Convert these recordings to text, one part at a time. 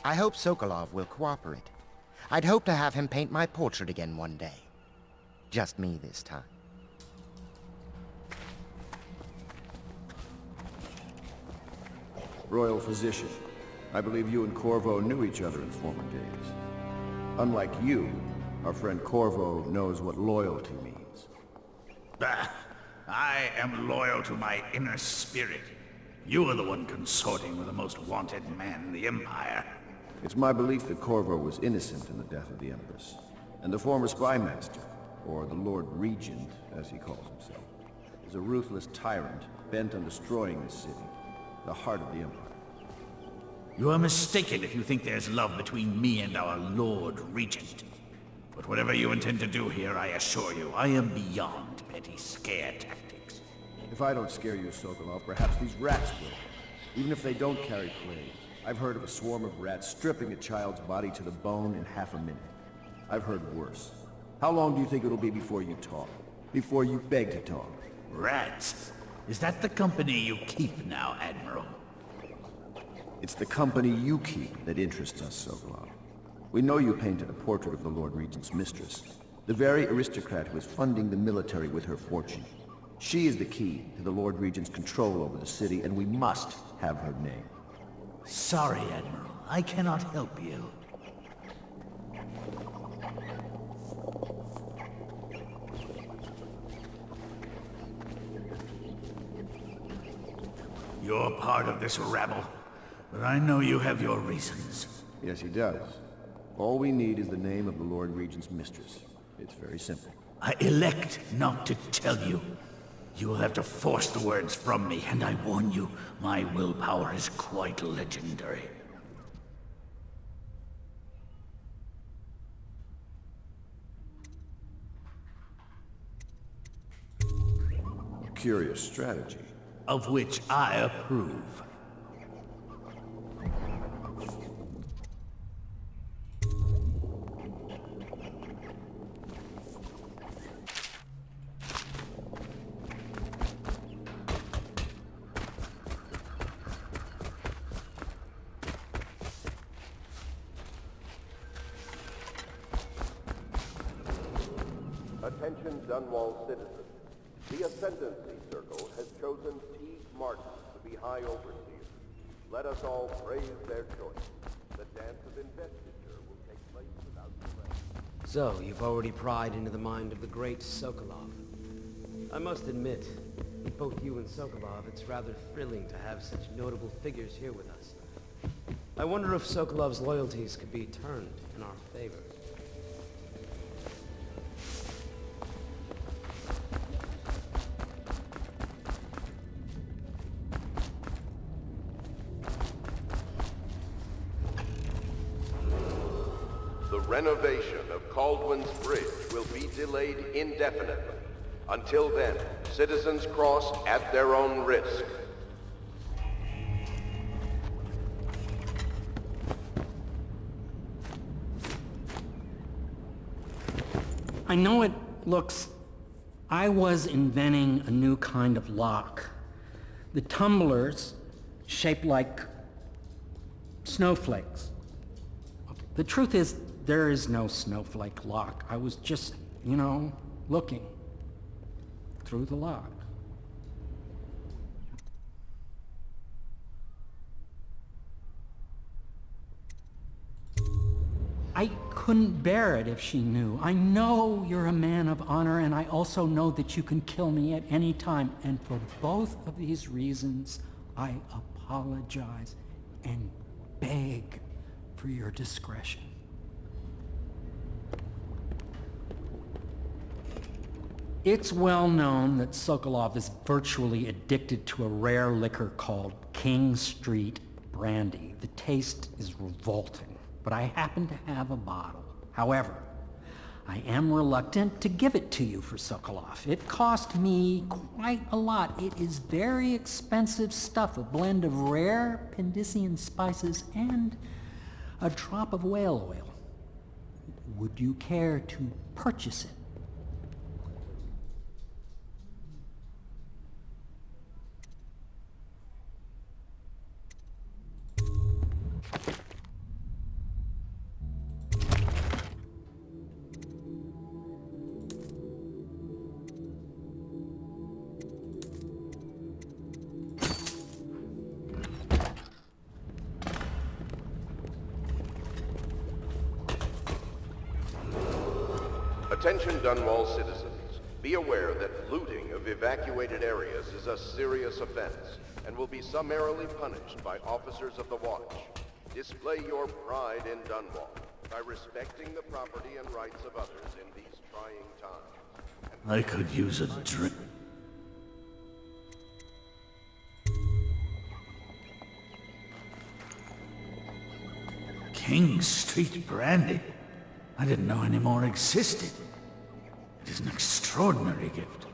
I hope Sokolov will cooperate. I'd hope to have him paint my portrait again one day. Just me this time. Royal physician, I believe you and Corvo knew each other in former days. Unlike you, our friend Corvo knows what loyalty means. Bah! I am loyal to my inner spirit. You are the one consorting with the most wanted man in the Empire. It's my belief that Corvo was innocent in the death of the Empress, and the former spy master, or the Lord Regent, as he calls himself, is a ruthless tyrant bent on destroying this city, the heart of the Empire. You are mistaken if you think there's love between me and our Lord Regent. But whatever you intend to do here, I assure you, I am beyond petty scare tactics. If I don't scare you, Sokolov, perhaps these rats will. Even if they don't carry plague. I've heard of a swarm of rats stripping a child's body to the bone in half a minute. I've heard worse. How long do you think it'll be before you talk? Before you beg to talk? Rats? Is that the company you keep now, Admiral? It's the company you keep that interests us, Sokolov. We know you painted a portrait of the Lord Regent's mistress, the very aristocrat who is funding the military with her fortune. She is the key to the Lord Regent's control over the city, and we must have her name. Sorry, Admiral. I cannot help you. You're part of this rabble, but I know you have your reasons. Yes, he does. All we need is the name of the Lord Regent's mistress. It's very simple. I elect not to tell you. You will have to force the words from me, and I warn you, my willpower is quite legendary. Curious strategy. Of which I approve. Attention Dunwall citizens. The Ascendancy Circle has chosen T. Martin to be High Overseer. Let us all praise their choice. The dance of investiture will take place without delay. So, you've already pried into the mind of the great Sokolov. I must admit, with both you and Sokolov, it's rather thrilling to have such notable figures here with us. I wonder if Sokolov's loyalties could be turned in our favor. The renovation of Caldwin's Bridge will be delayed indefinitely. Until then, citizens cross at their own risk. I know it looks... I was inventing a new kind of lock. The tumblers shaped like snowflakes. The truth is, there is no snowflake lock. I was just, looking through the lock. I couldn't bear it if she knew. I know you're a man of honor, and I also know that you can kill me at any time. And for both of these reasons, I apologize and beg for your discretion. It's well known that Sokolov is virtually addicted to a rare liquor called King Street Brandy. The taste is revolting, but I happen to have a bottle. However, I am reluctant to give it to you for Sokolov. It cost me quite a lot. It is very expensive stuff, a blend of rare Pendician spices and a drop of whale oil. Would you care to purchase it? Attention Dunwall citizens. Be aware that looting of evacuated areas is a serious offense and will be summarily punished by officers of the watch. Display your pride in Dunwall by respecting the property and rights of others in these trying times. I could use a drink. King Street brandy? I didn't know any more existed. It is an extraordinary gift.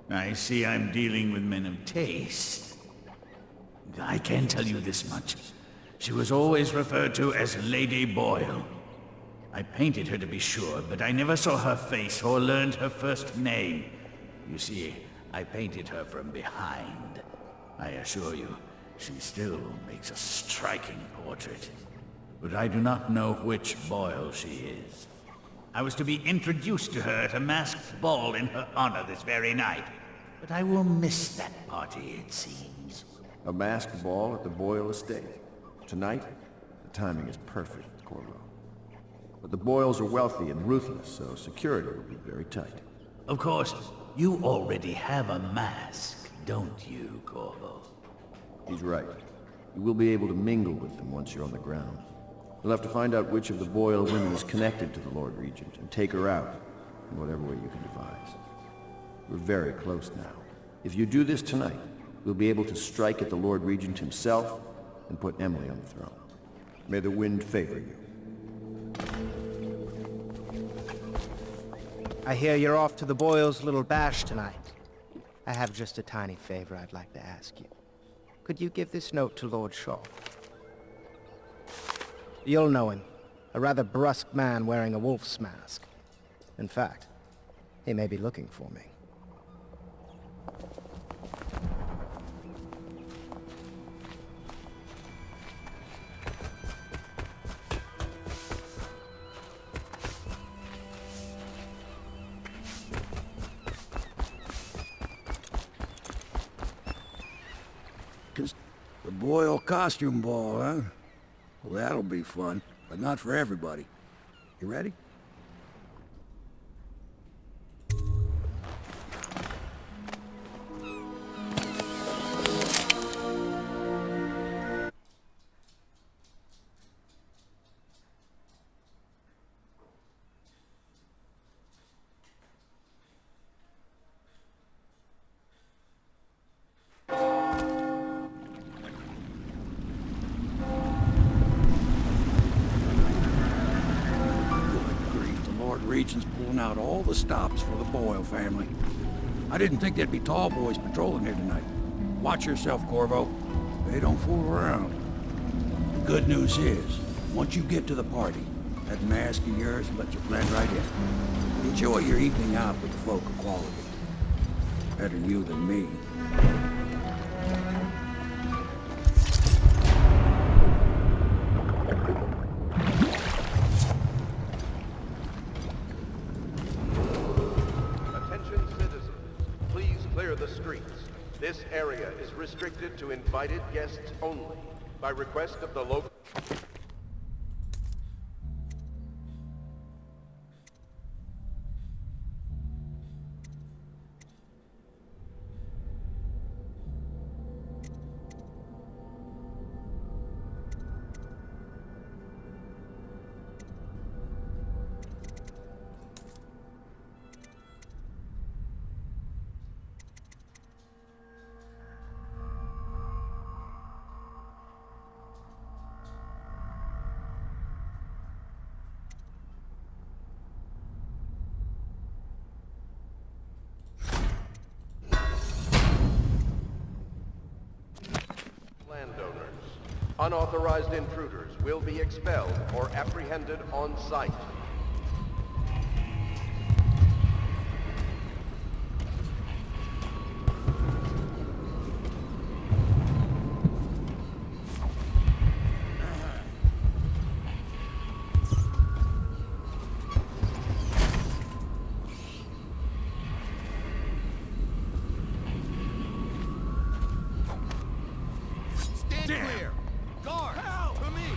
I see I'm dealing with men of taste. I can tell you this much. She was always referred to as Lady Boyle. I painted her to be sure, but I never saw her face or learned her first name. You see, I painted her from behind. I assure you, she still makes a striking portrait. But I do not know which Boyle she is. I was to be introduced to her at a masked ball in her honor this very night. But I will miss that party, it seems. A masked ball at the Boyle estate. Tonight, the timing is perfect, Corvo. But the Boyles are wealthy and ruthless, so security will be very tight. Of course, you already have a mask, don't you, Corvo? He's right. You will be able to mingle with them once you're on the ground. You'll have to find out which of the Boyle women is connected to the Lord Regent and take her out in whatever way you can devise. We're very close now. If you do this tonight, we'll be able to strike at the Lord Regent himself and put Emily on the throne. May the wind favor you. I hear you're off to the Boyles' little bash tonight. I have just a tiny favor I'd like to ask you. Could you give this note to Lord Shaw? You'll know him. A rather brusque man wearing a wolf's mask. In fact, he may be looking for me. Just the Boyle costume ball, huh? Well, that'll be fun, but not for everybody. You ready? Regent's pulling out all the stops for the Boyle family. I didn't think there'd be tall boys patrolling here tonight. Watch yourself, Corvo. They don't fool around. The good news is, once you get to the party, that mask of yours will let you blend right in. Enjoy your evening out with the folk of quality. Better you than me. This area is restricted to invited guests only, by request of the local... Unauthorized intruders will be expelled or apprehended on site. Stand clear! Guard! To me!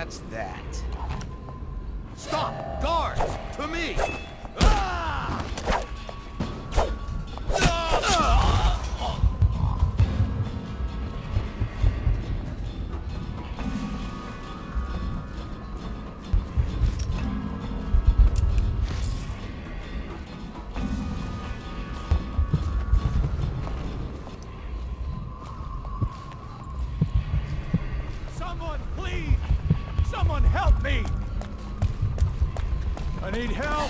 that's that. Stop! Guards! To me! Ah! Someone, please! Someone help me! I need help!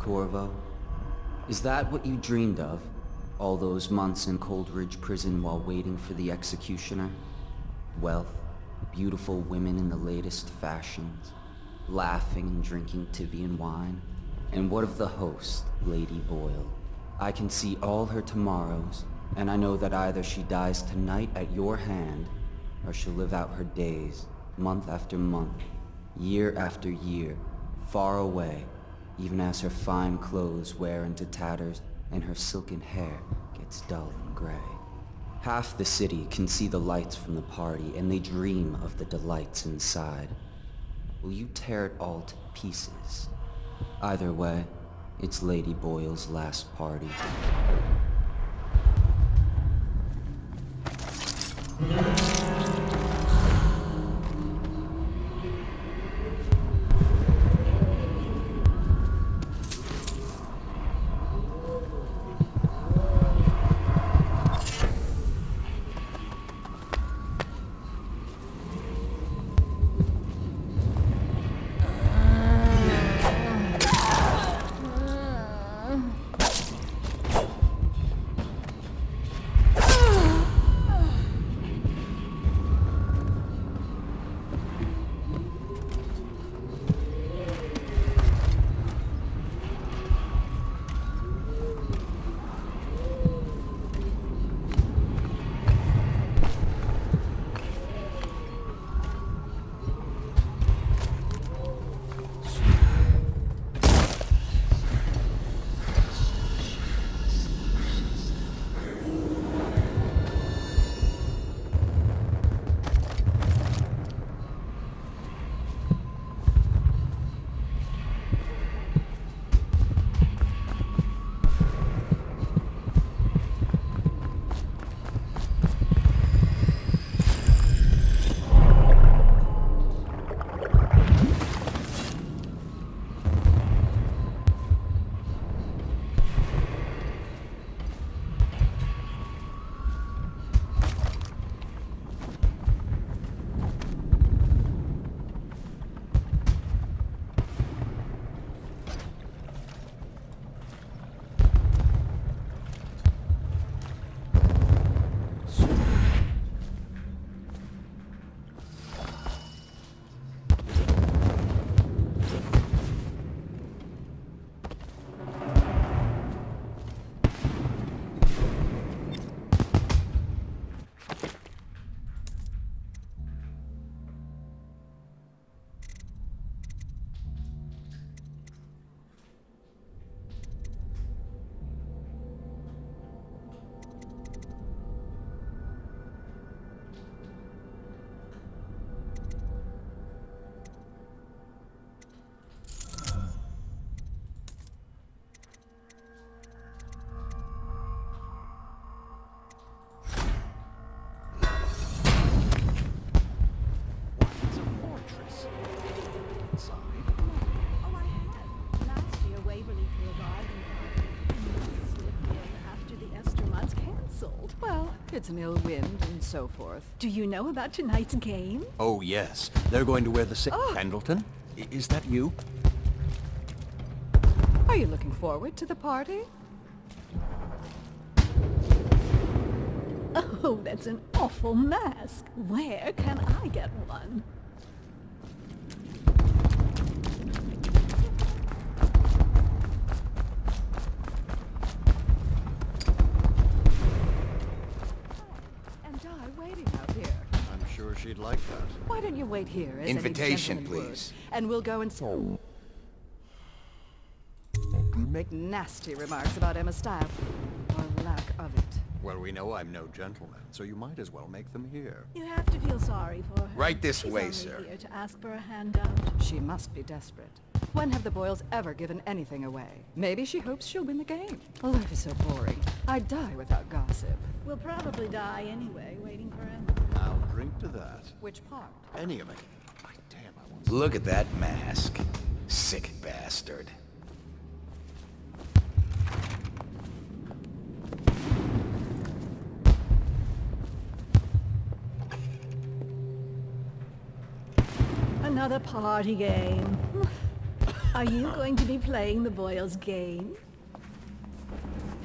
Corvo? Is that what you dreamed of? All those months in Coldridge Prison while waiting for the executioner? Wealth, beautiful women in the latest fashions, laughing and drinking Tivian wine? And what of the host, Lady Boyle? I can see all her tomorrows, and I know that either she dies tonight at your hand, or she'll live out her days, month after month, year after year, far away, even as her fine clothes wear into tatters and her silken hair gets dull and gray. Half the city can see the lights from the party, and they dream of the delights inside. Will you tear it all to pieces? Either way, it's Lady Boyle's last party. It's an ill wind and so forth. Do you know about tonight's game? Oh, yes. They're going to wear the same... Pendleton? Is that you? Are you looking forward to the party? Oh, that's an awful mask. Where can I get one? And Di waiting out here. I'm sure she'd like that. Why don't you wait here as Invitation, any gentleman please. would, and we'll go and... Make nasty remarks about Emma's style, or lack of it. Well, we know I'm no gentleman, so you might as well make them here. You have to feel sorry for her. Right this She's way, only sir. Here to ask for a handout. She must be desperate. When have the Boyles ever given anything away? Maybe she hopes she'll win the game. Life is so boring. I'd die without gossip. We'll probably die anyway, waiting for Emma. I'll drink to that. Which part? Any of it. My damn, I want... Look at that mask. Sick bastard. Another party game. Are you going to be playing the Boyles game?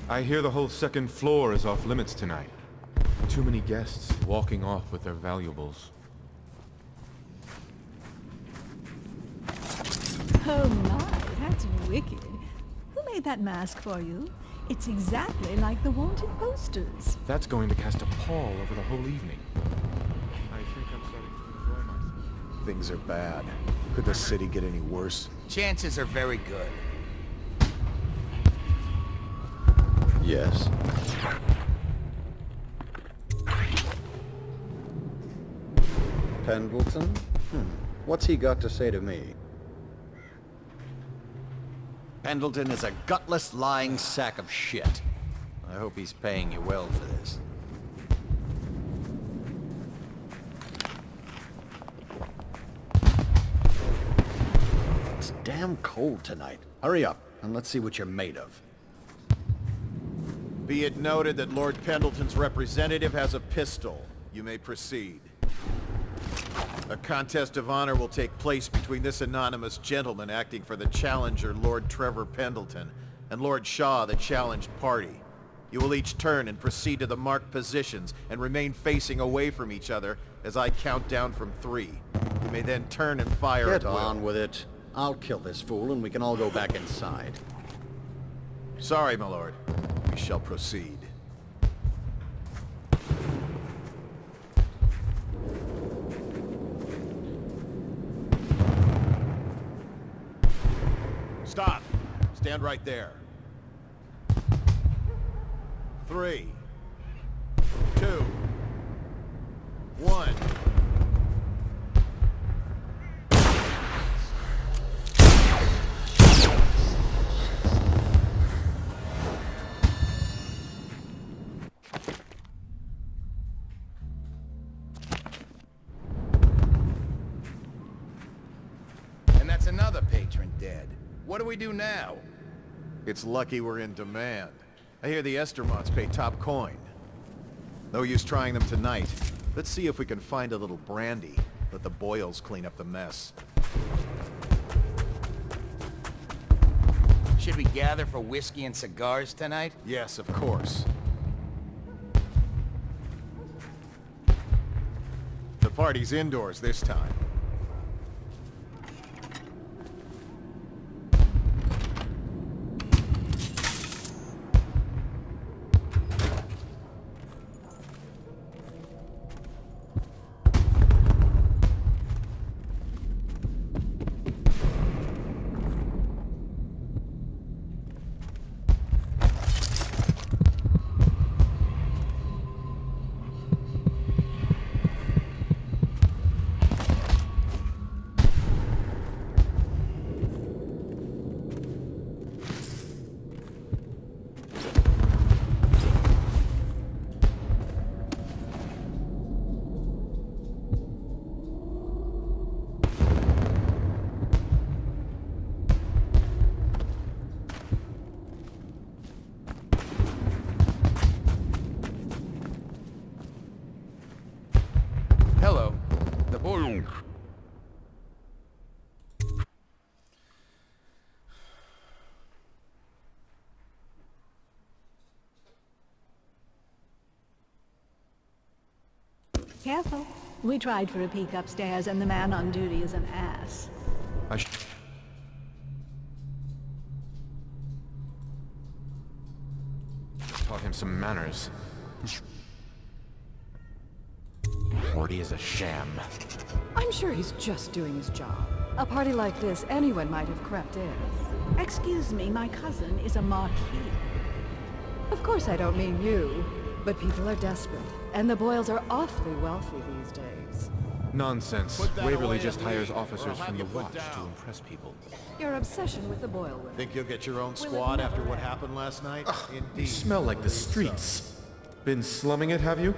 I hear the whole second floor is off limits tonight. Too many guests walking off with their valuables. Oh my, that's wicked. Who made that mask for you? It's exactly like the wanted posters. That's going to cast a pall over the whole evening. I think I'm starting to enjoy myself. Things are bad. Could the city get any worse? Chances are very good. Yes. Pendleton? What's he got to say to me? Pendleton is a gutless, lying sack of shit. I hope he's paying you well for this. It's damn cold tonight. Hurry up, and let's see what you're made of. Be it noted that Lord Pendleton's representative has a pistol. You may proceed. A contest of honor will take place between this anonymous gentleman acting for the challenger, Lord Trevor Pendleton, and Lord Shaw, the challenged party. You will each turn and proceed to the marked positions and remain facing away from each other as I count down from 3. You may then turn and fire at will. Get on with it. I'll kill this fool and we can all go back inside. Sorry, my lord. We shall proceed. Stop! Stand right there. 3, 2, 1. And that's another patron dead. What do we do now? It's lucky we're in demand. I hear the Estermonts pay top coin. No use trying them tonight. Let's see if we can find a little brandy. Let the Boyles clean up the mess. Should we gather for whiskey and cigars tonight? Yes, of course. The party's indoors this time. Careful. We tried for a peek upstairs, and the man on duty is an ass. Taught him some manners. Morty is a sham. I'm sure he's just doing his job. A party like this, anyone might have crept in. Excuse me, my cousin is a marquis. Of course I don't mean you, but people are desperate, and the Boyles are awfully wealthy these days. Nonsense. Waverly just hires officers from the Watch to impress people. Your obsession with the Boyle women. Think you'll get your own squad after what happened last night? You Indeed. smell like the streets. Been slumming it, have you?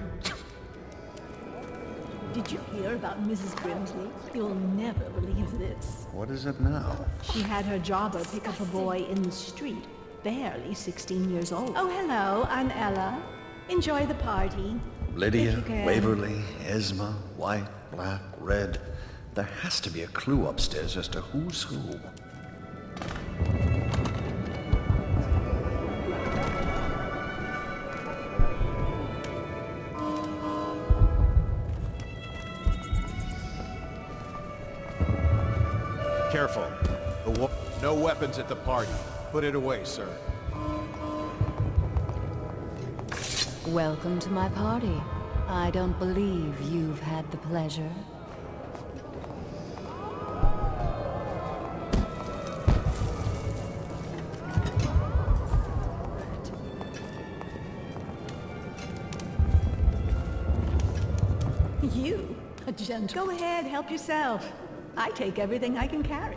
Did you hear about Mrs. Grimsley? You'll never believe this. What is it now? She had her jobber pick up a boy in the street, barely 16 years old. Oh, hello, I'm Ella. Enjoy the party. Lydia, Waverly, Esma, white, black, red. There has to be a clue upstairs as to who's who. Careful. No weapons at the party. Put it away, sir. Welcome to my party. I don't believe you've had the pleasure. You, a gentleman. Go ahead, help yourself. I take everything I can carry.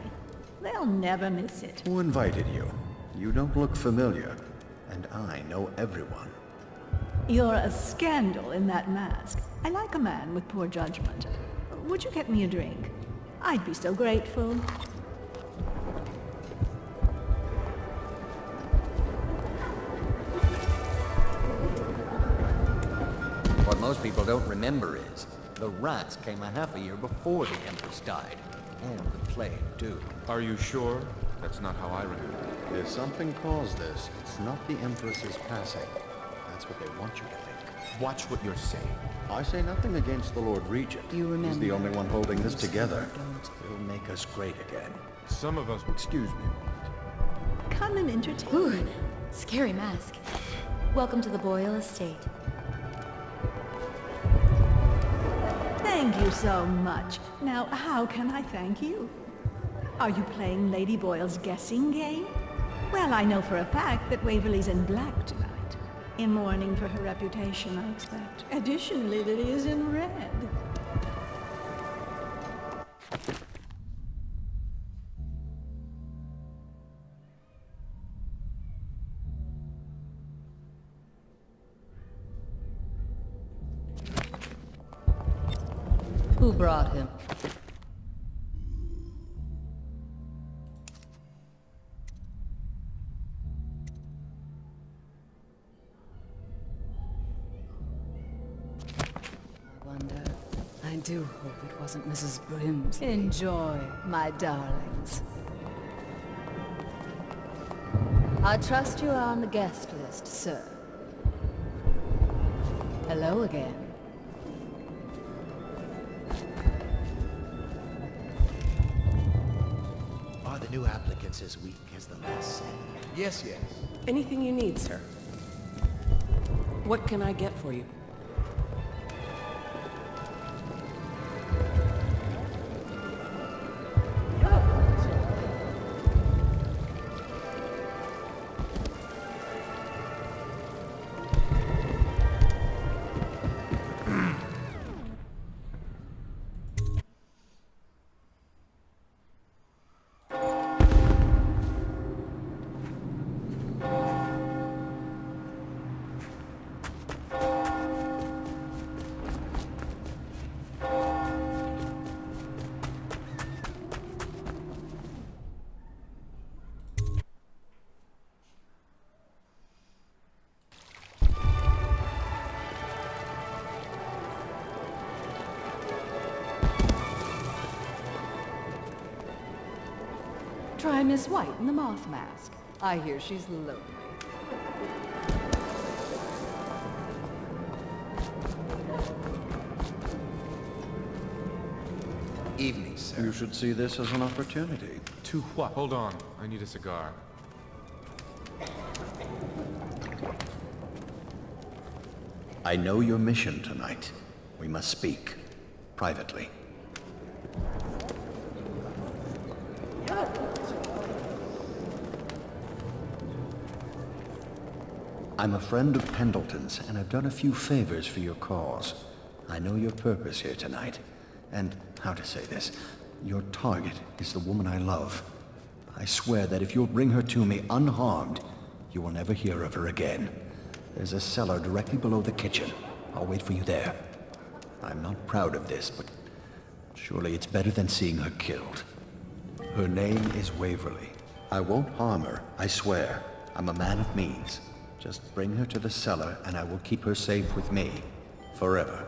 They'll never miss it. Who invited you? You don't look familiar, and I know everyone. You're a scandal in that mask. I like a man with poor judgment. Would you get me a drink? I'd be so grateful. What most people don't remember is, the rats came a half a year before the Empress died. And the plague, too. Are you sure? That's not how I remember. If something caused this, it's not the Empress's passing. That's what they want you to think. Watch what you're saying. I say nothing against the Lord Regent. You remember? He's the only one holding this together. He'll make us great again. Some of us... Excuse me. Come and entertain Ooh, me. scary mask. Welcome to the Boyle estate. Thank you so much. Now, how can I thank you? Are you playing Lady Boyle's guessing game? Well, I know for a fact that Waverly's in black tonight. In mourning for her reputation, I expect. Additionally, that he is in red. Who brought him? I do hope it wasn't Mrs. Brimsley. Enjoy, my darlings. I trust you are on the guest list, sir. Hello again. Are the new applicants as weak as the last set? Yes, yes. Anything you need, sir. What can I get for you? Try Miss White in the moth mask. I hear she's lonely. sir. You should see this as an opportunity. To what? Hold on. I need a cigar. I know your mission tonight. We must speak. Privately. I'm a friend of Pendleton's, and I've done a few favors for your cause. I know your purpose here tonight, and how to say this, your target is the woman I love. I swear that if you'll bring her to me unharmed, you will never hear of her again. There's a cellar directly below the kitchen. I'll wait for you there. I'm not proud of this, but surely it's better than seeing her killed. Her name is Waverly. I won't harm her, I swear. I'm a man of means. Just bring her to the cellar, and I will keep her safe with me. Forever.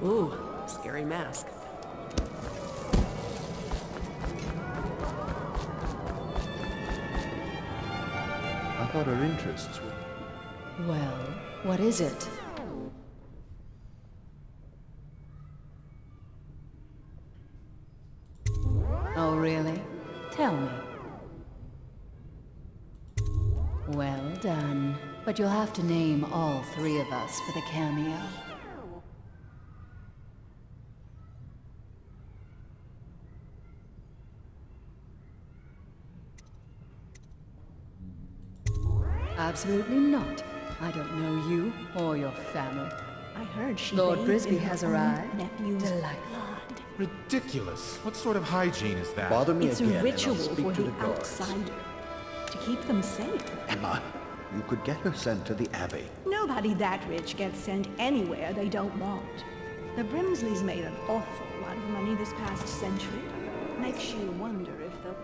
Ooh, scary mask. I thought her interests were... Well, what is it? Oh, really? Tell me. Well done. But you'll have to name all three of us for the cameo. Absolutely not. I don't know you or your family. I heard she Lord bathed Brisby in her has own arrived. nephew's Delightful. blood. Ridiculous. What sort of hygiene is that? Bother me It's again, a and I'll ritual speak for to the guards. outsider. To keep them safe. Emma, you could get her sent to the Abbey. Nobody that rich gets sent anywhere they don't want. The Brimsleys made an awful lot of money this past century. Makes you wonder if the...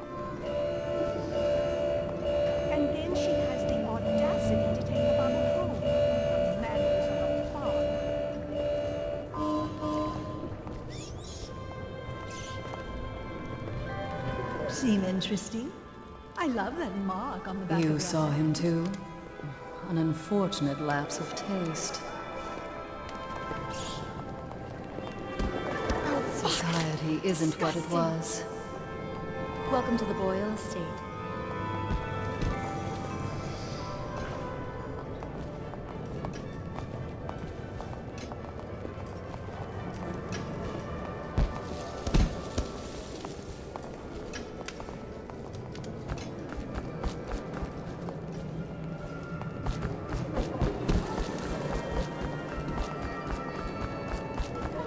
And then she has the audacity to take the bottle home. The manners of a farm. Seem interesting? I love that mark on the back of You your saw hand. him too? An unfortunate lapse of taste. Society isn't what it was. Welcome to the Boyle estate.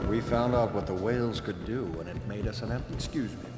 We found out what the whales could do, and it made us an excuse me.